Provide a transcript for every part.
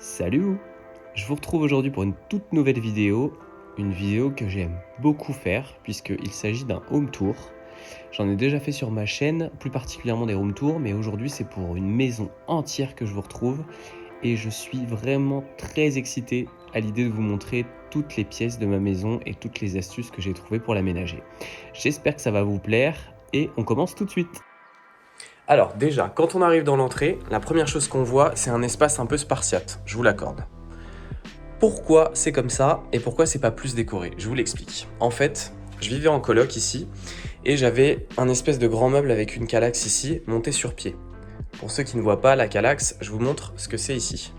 Salut! Je vous retrouve aujourd'hui pour une toute nouvelle vidéo, une vidéo que j'aime beaucoup faire puisqu'il s'agit d'un home tour. J'en ai déjà fait sur ma chaîne, plus particulièrement des home tours, mais aujourd'hui c'est pour une maison entière que je vous retrouve et je suis vraiment très excité à l'idée de vous montrer toutes les pièces de ma maison et toutes les astuces que j'ai trouvées pour l'aménager. J'espère que ça va vous plaire et on commence tout de suite. Alors déjà, quand on arrive dans l'entrée, la première chose qu'on voit, c'est un espace un peu spartiate, je vous l'accorde. Pourquoi c'est comme ça et pourquoi c'est pas plus décoré? Je vous l'explique. En fait, je vivais en coloc ici et j'avais un espèce de grand meuble avec une calaxe ici, montée sur pied. Pour ceux qui ne voient pas la calaxe, je vous montre ce que c'est ici.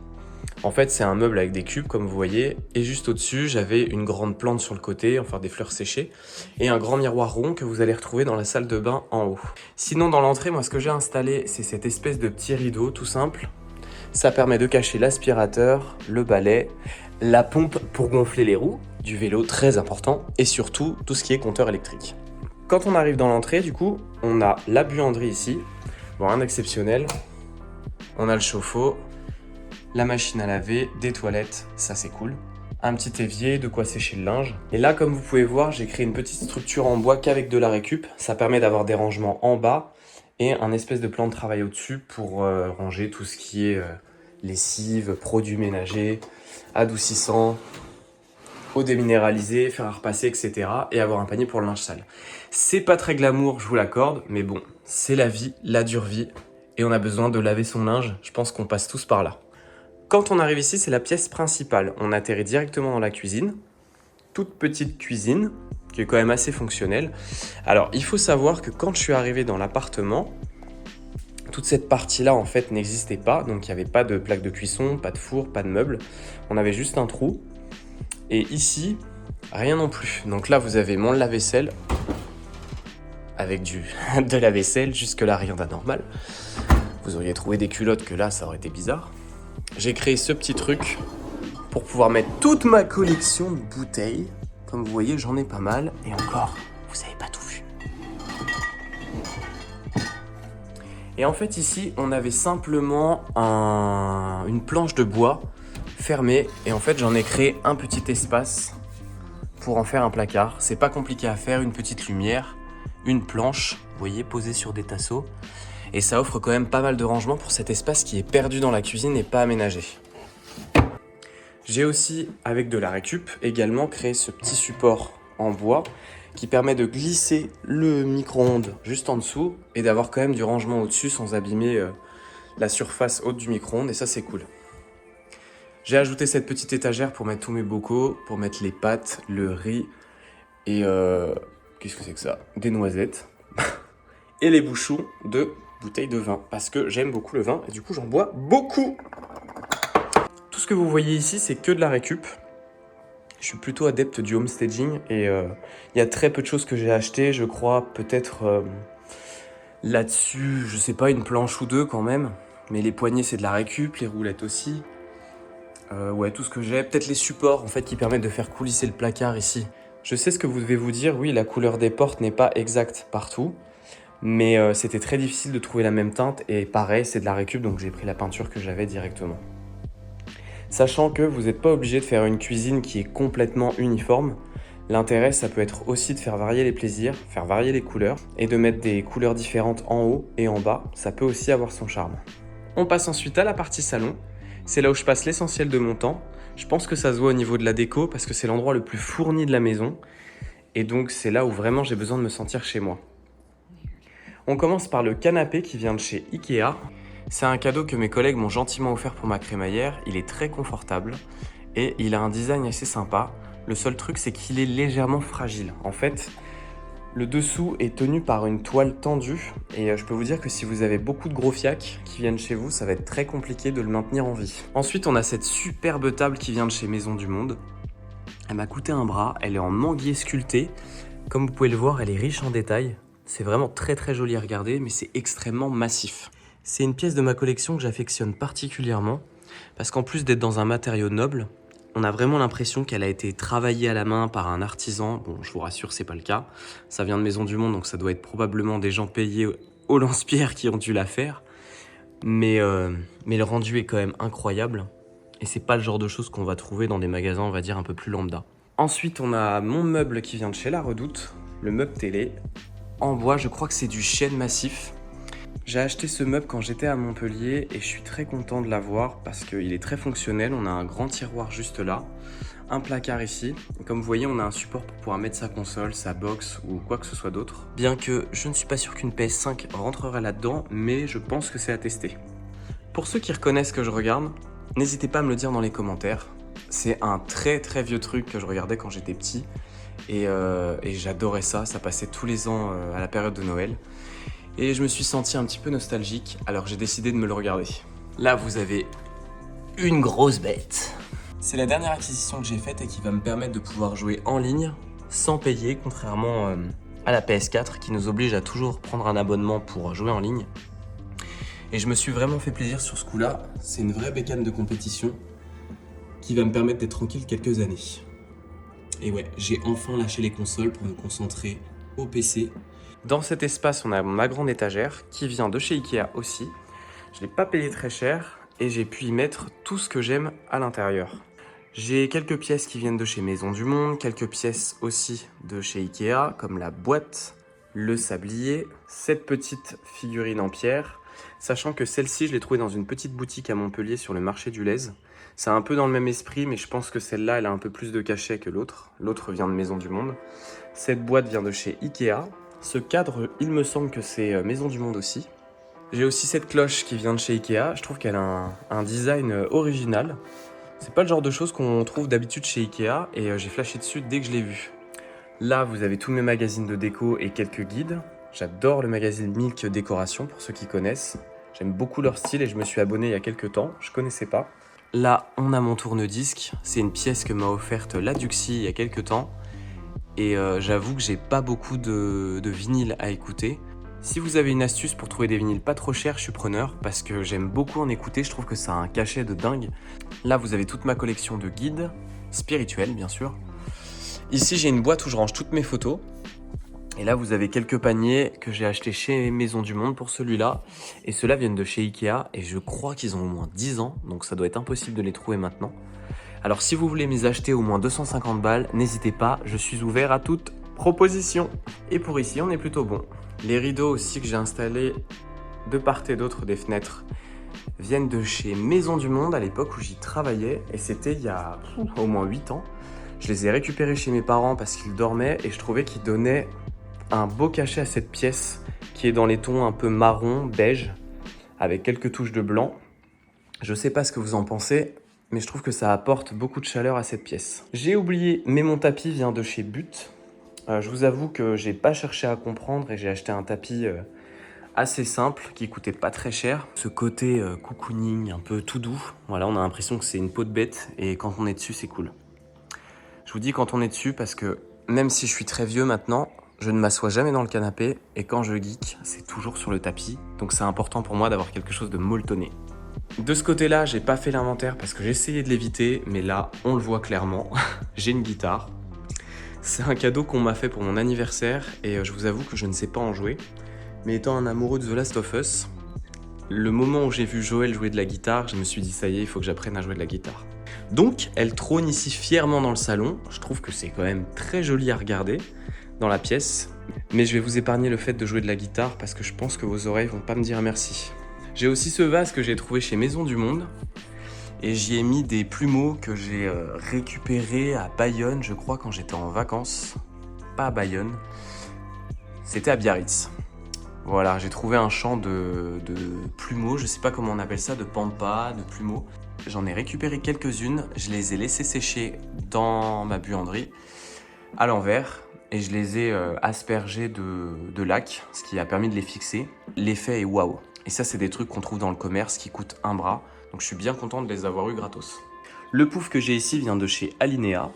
En fait, c'est un meuble avec des cubes, comme vous voyez, et juste au-dessus, j'avais une grande plante sur le côté, enfin des fleurs séchées, et un grand miroir rond que vous allez retrouver dans la salle de bain en haut. Sinon, dans l'entrée, moi, ce que j'ai installé, c'est cette espèce de petit rideau, tout simple. Ça permet de cacher l'aspirateur, le balai, la pompe pour gonfler les roues, du vélo, très important, et surtout, tout ce qui est compteur électrique. Quand on arrive dans l'entrée, du coup, on a la buanderie ici, bon, rien d'exceptionnel. On a le chauffe-eau, la machine à laver, des toilettes, ça c'est cool. Un petit évier, de quoi sécher le linge. Et là, comme vous pouvez voir, j'ai créé une petite structure en bois qu'avec de la récup. Ça permet d'avoir des rangements en bas et un espèce de plan de travail au-dessus pour ranger tout ce qui est lessive, produits ménagers, adoucissants, eau déminéralisée, fer à repasser, etc. et avoir un panier pour le linge sale. C'est pas très glamour, je vous l'accorde, mais bon, c'est la vie, la dure vie, et on a besoin de laver son linge, je pense qu'on passe tous par là. Quand on arrive ici, c'est la pièce principale. On atterrit directement dans la cuisine. Toute petite cuisine, qui est quand même assez fonctionnelle. Alors, il faut savoir que quand je suis arrivé dans l'appartement, toute cette partie-là, en fait, n'existait pas. Donc, il n'y avait pas de plaque de cuisson, pas de four, pas de meubles. On avait juste un trou. Et ici, rien non plus. Donc là, vous avez mon lave-vaisselle avec de la vaisselle. Jusque-là, rien d'anormal. Vous auriez trouvé des culottes que là, ça aurait été bizarre. J'ai créé ce petit truc pour pouvoir mettre toute ma collection de bouteilles. Comme vous voyez, j'en ai pas mal. Et encore, vous n'avez pas tout vu. Et en fait, ici, on avait simplement une planche de bois fermée. Et en fait, j'en ai créé un petit espace pour en faire un placard. C'est pas compliqué à faire, une petite lumière, une planche, vous voyez, posée sur des tasseaux. Et ça offre quand même pas mal de rangement pour cet espace qui est perdu dans la cuisine et pas aménagé. J'ai aussi, avec de la récup, également créé ce petit support en bois qui permet de glisser le micro-ondes juste en dessous et d'avoir quand même du rangement au-dessus sans abîmer la surface haute du micro-ondes, et ça c'est cool. J'ai ajouté cette petite étagère pour mettre tous mes bocaux, pour mettre les pâtes, le riz et qu'est-ce que c'est que ça? Des noisettes et les bouchons de bouteille de vin, parce que j'aime beaucoup le vin et du coup j'en bois beaucoup. Tout ce que vous voyez ici, c'est que de la récup. Je suis plutôt adepte du homestaging et il y a très peu de choses que j'ai achetées, je crois, peut-être là-dessus, je sais pas, une planche ou deux quand même, mais les poignées c'est de la récup, les roulettes aussi. Ouais, tout ce que j'ai, peut-être les supports en fait qui permettent de faire coulisser le placard ici. Je sais ce que vous devez vous dire, oui, la couleur des portes n'est pas exacte partout. Mais c'était très difficile de trouver la même teinte et pareil, c'est de la récup, donc j'ai pris la peinture que j'avais directement. Sachant que vous n'êtes pas obligé de faire une cuisine qui est complètement uniforme. L'intérêt, ça peut être aussi de faire varier les plaisirs, faire varier les couleurs et de mettre des couleurs différentes en haut et en bas. Ça peut aussi avoir son charme. On passe ensuite à la partie salon. C'est là où je passe l'essentiel de mon temps. Je pense que ça se voit au niveau de la déco parce que c'est l'endroit le plus fourni de la maison. Et donc c'est là où vraiment j'ai besoin de me sentir chez moi. On commence par le canapé qui vient de chez Ikea. C'est un cadeau que mes collègues m'ont gentiment offert pour ma crémaillère. Il est très confortable et il a un design assez sympa. Le seul truc, c'est qu'il est légèrement fragile. En fait, le dessous est tenu par une toile tendue et je peux vous dire que si vous avez beaucoup de gros fiacs qui viennent chez vous, ça va être très compliqué de le maintenir en vie. Ensuite, on a cette superbe table qui vient de chez Maison du Monde. Elle m'a coûté un bras, elle est en manguier sculpté. Comme vous pouvez le voir, elle est riche en détails. C'est vraiment très très joli à regarder, mais c'est extrêmement massif. C'est une pièce de ma collection que j'affectionne particulièrement, parce qu'en plus d'être dans un matériau noble, on a vraiment l'impression qu'elle a été travaillée à la main par un artisan. Bon, je vous rassure, c'est pas le cas. Ça vient de Maison du Monde, donc ça doit être probablement des gens payés au lance-pierre qui ont dû la faire. Mais le rendu est quand même incroyable. Et c'est pas le genre de choses qu'on va trouver dans des magasins, on va dire, un peu plus lambda. Ensuite, on a mon meuble qui vient de chez La Redoute, le meuble télé. En bois, je crois que c'est du chêne massif. J'ai acheté ce meuble quand j'étais à Montpellier et je suis très content de l'avoir parce qu'il est très fonctionnel. On a un grand tiroir juste là, un placard ici. Et comme vous voyez, on a un support pour pouvoir mettre sa console, sa box ou quoi que ce soit d'autre. Bien que je ne suis pas sûr qu'une PS5 rentrerait là-dedans, mais je pense que c'est à tester. Pour ceux qui reconnaissent ce que je regarde, n'hésitez pas à me le dire dans les commentaires. C'est un très très vieux truc que je regardais quand j'étais petit et j'adorais ça. Ça passait tous les ans à la période de Noël. Et je me suis senti un petit peu nostalgique, alors j'ai décidé de me le regarder. Là, vous avez une grosse bête. C'est la dernière acquisition que j'ai faite et qui va me permettre de pouvoir jouer en ligne sans payer, contrairement à la PS4 qui nous oblige à toujours prendre un abonnement pour jouer en ligne. Et je me suis vraiment fait plaisir sur ce coup-là. C'est une vraie bécane de compétition qui va me permettre d'être tranquille quelques années. Et ouais, j'ai enfin lâché les consoles pour me concentrer au PC. Dans cet espace, on a ma grande étagère qui vient de chez Ikea aussi. Je ne l'ai pas payé très cher et j'ai pu y mettre tout ce que j'aime à l'intérieur. J'ai quelques pièces qui viennent de chez Maison du Monde, quelques pièces aussi de chez Ikea, comme la boîte, le sablier, cette petite figurine en pierre, sachant que celle-ci, je l'ai trouvée dans une petite boutique à Montpellier sur le marché du Lez. C'est un peu dans le même esprit, mais je pense que celle-là, elle a un peu plus de cachet que l'autre. L'autre vient de Maison du Monde. Cette boîte vient de chez Ikea. Ce cadre, il me semble que c'est Maison du Monde aussi. J'ai aussi cette cloche qui vient de chez Ikea. Je trouve qu'elle a un design original. C'est pas le genre de choses qu'on trouve d'habitude chez Ikea et j'ai flashé dessus dès que je l'ai vu. Là, vous avez tous mes magazines de déco et quelques guides. J'adore le magazine Milk Décoration pour ceux qui connaissent. J'aime beaucoup leur style et je me suis abonné il y a quelques temps. Je connaissais pas. Là, on a mon tourne-disque. C'est une pièce que m'a offerte la Duxi il y a quelques temps. Et j'avoue que j'ai pas beaucoup de vinyles à écouter. Si vous avez une astuce pour trouver des vinyles pas trop chers, je suis preneur parce que j'aime beaucoup en écouter, je trouve que ça a un cachet de dingue. Là, vous avez toute ma collection de guides, spirituels bien sûr. Ici, j'ai une boîte où je range toutes mes photos. Et là, vous avez quelques paniers que j'ai achetés chez Maison du Monde pour celui-là. Et ceux-là viennent de chez Ikea et je crois qu'ils ont au moins 10 ans, donc ça doit être impossible de les trouver maintenant. Alors si vous voulez m'y acheter au moins 250 balles, n'hésitez pas, je suis ouvert à toute proposition. Et pour ici, on est plutôt bon. Les rideaux aussi que j'ai installés de part et d'autre des fenêtres viennent de chez Maison du Monde à l'époque où j'y travaillais. Et c'était il y a au moins 8 ans. Je les ai récupérés chez mes parents parce qu'ils dormaient et je trouvais qu'ils donnaient un beau cachet à cette pièce qui est dans les tons un peu marron, beige, avec quelques touches de blanc. Je sais pas ce que vous en pensez, mais je trouve que ça apporte beaucoup de chaleur à cette pièce. J'ai oublié, mais mon tapis vient de chez But. Je vous avoue que j'ai pas cherché à comprendre et j'ai acheté un tapis assez simple qui coûtait pas très cher. Ce côté cocooning un peu tout doux, voilà, on a l'impression que c'est une peau de bête et quand on est dessus, c'est cool. Je vous dis quand on est dessus parce que même si je suis très vieux maintenant, je ne m'assois jamais dans le canapé et quand je geek, c'est toujours sur le tapis. Donc c'est important pour moi d'avoir quelque chose de molletonné. De ce côté-là, j'ai pas fait l'inventaire parce que j'ai essayé de l'éviter, mais là, on le voit clairement. J'ai une guitare. C'est un cadeau qu'on m'a fait pour mon anniversaire et je vous avoue que je ne sais pas en jouer. Mais étant un amoureux de The Last of Us, le moment où j'ai vu Joël jouer de la guitare, je me suis dit ça y est, il faut que j'apprenne à jouer de la guitare. Donc, elle trône ici fièrement dans le salon. Je trouve que c'est quand même très joli à regarder dans la pièce. Mais je vais vous épargner le fait de jouer de la guitare parce que je pense que vos oreilles vont pas me dire merci. J'ai aussi ce vase que j'ai trouvé chez Maison du Monde et j'y ai mis des plumeaux que j'ai récupérés à Bayonne, je crois, quand j'étais en vacances. Pas à Bayonne, c'était à Biarritz. Voilà, j'ai trouvé un champ de plumeaux, je sais pas comment on appelle ça, de pampas, de plumeaux. J'en ai récupéré quelques-unes, je les ai laissées sécher dans ma buanderie à l'envers et je les ai aspergées de lac, ce qui a permis de les fixer. L'effet est waouh. Et ça, c'est des trucs qu'on trouve dans le commerce qui coûtent un bras. Donc je suis bien content de les avoir eu gratos. Le pouf que j'ai ici vient de chez Alinea.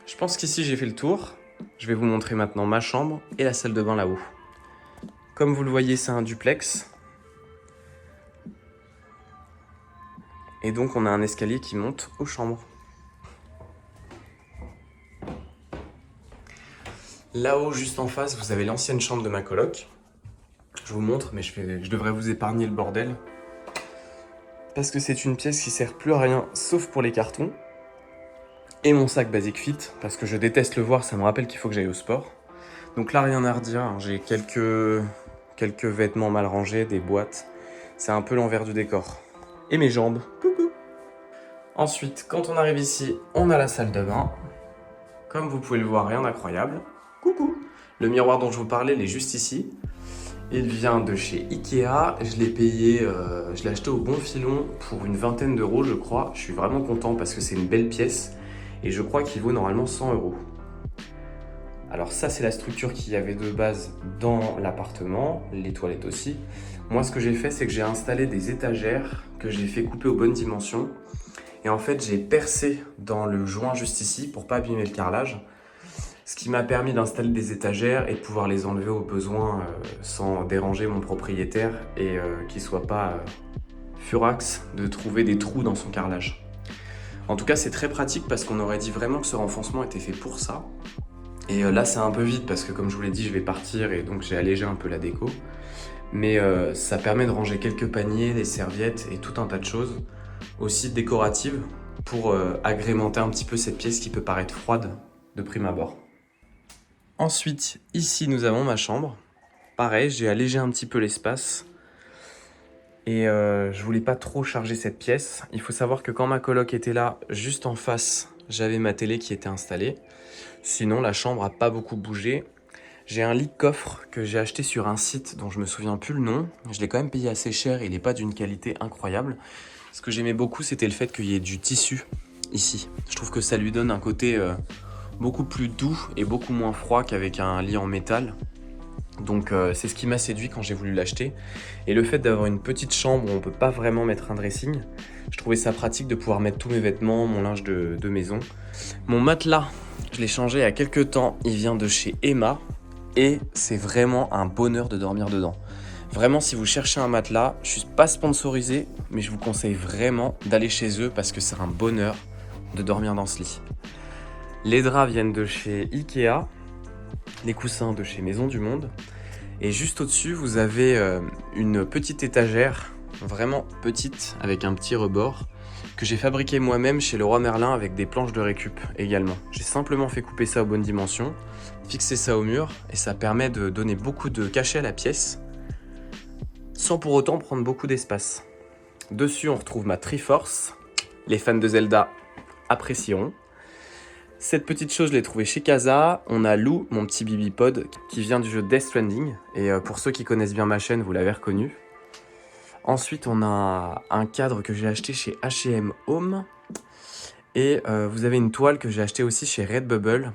Je pense qu'ici j'ai fait le tour. Je vais vous montrer maintenant ma chambre et la salle de bain là-haut. Comme vous le voyez, c'est un duplex. Et donc on a un escalier qui monte aux chambres. Là-haut, juste en face, vous avez l'ancienne chambre de ma coloc. Je vous montre, mais je devrais vous épargner le bordel. parce que c'est une pièce qui sert plus à rien sauf pour les cartons. Et mon sac Basic Fit, parce que je déteste le voir, ça me rappelle qu'il faut que j'aille au sport. Donc là, rien à redire, hein. J'ai quelques vêtements mal rangés, des boîtes. C'est un peu l'envers du décor. Et mes jambes. Coucou. Ensuite, quand on arrive ici, on a la salle de bain. Comme vous pouvez le voir, rien d'incroyable. Coucou. Le miroir dont je vous parlais, il est juste ici. Il vient de chez Ikea. Je l'ai payé, je l'ai acheté au bon filon pour une vingtaine d'euros, je crois. Je suis vraiment content parce que c'est une belle pièce. Et je crois qu'il vaut normalement 100 euros. Alors ça, c'est la structure qu'il y avait de base dans l'appartement, les toilettes aussi. Moi, ce que j'ai fait, c'est que j'ai installé des étagères que j'ai fait couper aux bonnes dimensions. Et en fait, j'ai percé dans le joint juste ici pour pas abîmer le carrelage. Ce qui m'a permis d'installer des étagères et de pouvoir les enlever au besoin sans déranger mon propriétaire et qu'il soit pas furax de trouver des trous dans son carrelage. En tout cas, c'est très pratique parce qu'on aurait dit vraiment que ce renfoncement était fait pour ça. Et là, c'est un peu vite parce que comme je vous l'ai dit, je vais partir et donc j'ai allégé un peu la déco. Mais ça permet de ranger quelques paniers, des serviettes et tout un tas de choses, aussi décoratives, pour agrémenter un petit peu cette pièce qui peut paraître froide de prime abord. Ensuite, ici, nous avons ma chambre. Pareil, j'ai allégé un petit peu l'espace. Et je voulais pas trop charger cette pièce. Il faut savoir que quand ma coloc était là, juste en face, j'avais ma télé qui était installée. Sinon, la chambre a pas beaucoup bougé. J'ai un lit coffre que j'ai acheté sur un site dont je me souviens plus le nom. Je l'ai quand même payé assez cher et il n'est pas d'une qualité incroyable. Ce que j'aimais beaucoup, c'était le fait qu'il y ait du tissu ici. Je trouve que ça lui donne un côté beaucoup plus doux et beaucoup moins froid qu'avec un lit en métal. Donc c'est ce qui m'a séduit quand j'ai voulu l'acheter. Et le fait d'avoir une petite chambre où on peut pas vraiment mettre un dressing, je trouvais ça pratique de pouvoir mettre tous mes vêtements, mon linge de maison. Mon matelas, je l'ai changé il y a quelques temps, il vient de chez Emma et c'est vraiment un bonheur de dormir dedans. Vraiment, si vous cherchez un matelas, je suis pas sponsorisé, mais je vous conseille vraiment d'aller chez eux parce que c'est un bonheur de dormir dans ce lit. Les draps viennent de chez Ikea. Les coussins de chez Maison du Monde. Et juste au-dessus, vous avez une petite étagère, vraiment petite, avec un petit rebord, que j'ai fabriqué moi-même chez Leroy Merlin avec des planches de récup également. J'ai simplement fait couper ça aux bonnes dimensions, fixer ça au mur, et ça permet de donner beaucoup de cachet à la pièce, sans pour autant prendre beaucoup d'espace. Dessus, on retrouve ma Triforce. Les fans de Zelda apprécieront. Cette petite chose, je l'ai trouvée chez Casa. On a Lou, mon petit bibipod, qui vient du jeu Death Stranding. Et pour ceux qui connaissent bien ma chaîne, vous l'avez reconnu. Ensuite, on a un cadre que j'ai acheté chez H&M Home. Et vous avez une toile que j'ai achetée aussi chez Redbubble,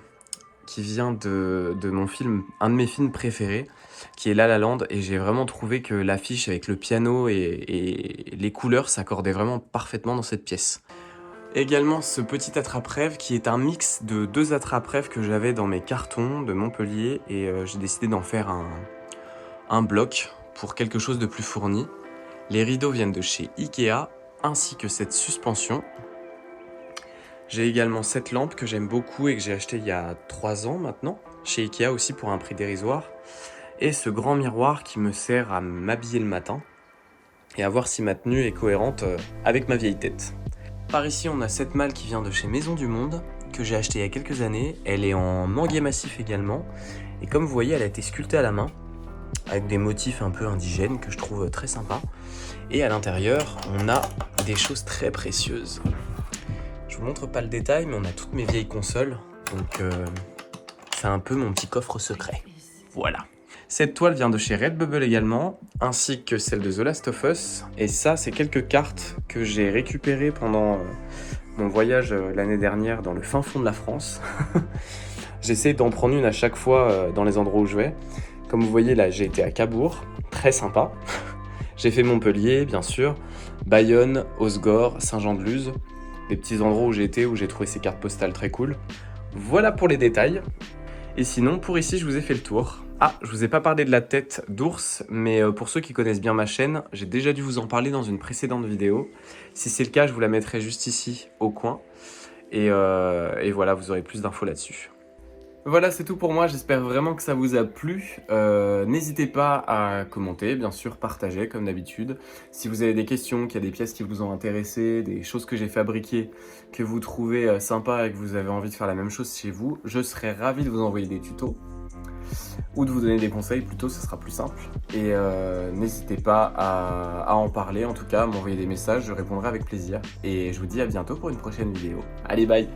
qui vient de mon film, un de mes films préférés, qui est La La Land. Et j'ai vraiment trouvé que l'affiche avec le piano et les couleurs s'accordaient vraiment parfaitement dans cette pièce. Également ce petit attrape-rêve qui est un mix de deux attrape-rêves que j'avais dans mes cartons de Montpellier et j'ai décidé d'en faire un bloc pour quelque chose de plus fourni. Les rideaux viennent de chez Ikea ainsi que cette suspension. J'ai également cette lampe que j'aime beaucoup et que j'ai achetée il y a 3 ans maintenant, chez Ikea aussi pour un prix dérisoire. Et ce grand miroir qui me sert à m'habiller le matin et à voir si ma tenue est cohérente avec ma vieille tête. Par ici, on a cette malle qui vient de chez Maison du Monde, que j'ai achetée il y a quelques années. Elle est en manguier massif également. Et comme vous voyez, elle a été sculptée à la main, avec des motifs un peu indigènes que je trouve très sympas. Et à l'intérieur, on a des choses très précieuses. Je vous montre pas le détail, mais on a toutes mes vieilles consoles. Donc c'est un peu mon petit coffre secret. Voilà. Cette toile vient de chez Redbubble également, ainsi que celle de The Last of Us. Et ça, c'est quelques cartes que j'ai récupérées pendant mon voyage l'année dernière dans le fin fond de la France. J'essaie d'en prendre une à chaque fois dans les endroits où je vais. Comme vous voyez là, j'ai été à Cabourg, très sympa. J'ai fait Montpellier, bien sûr, Bayonne, Osgore, Saint-Jean-de-Luz, des petits endroits où j'ai été, où j'ai trouvé ces cartes postales très cool. Voilà pour les détails. Et sinon, pour ici, je vous ai fait le tour. Ah, je vous ai pas parlé de la tête d'ours, mais pour ceux qui connaissent bien ma chaîne, j'ai déjà dû vous en parler dans une précédente vidéo. Si c'est le cas, je vous la mettrai juste ici, au coin. Et voilà, vous aurez plus d'infos là-dessus. Voilà, c'est tout pour moi. J'espère vraiment que ça vous a plu. N'hésitez pas à commenter, bien sûr, partager comme d'habitude. Si vous avez des questions, qu'il y a des pièces qui vous ont intéressé, des choses que j'ai fabriquées, que vous trouvez sympas et que vous avez envie de faire la même chose chez vous, je serais ravi de vous envoyer des tutos ou de vous donner des conseils plutôt, ce sera plus simple. Et n'hésitez pas à en parler, en tout cas, à m'envoyer des messages, je répondrai avec plaisir. Et je vous dis à bientôt pour une prochaine vidéo. Allez, bye!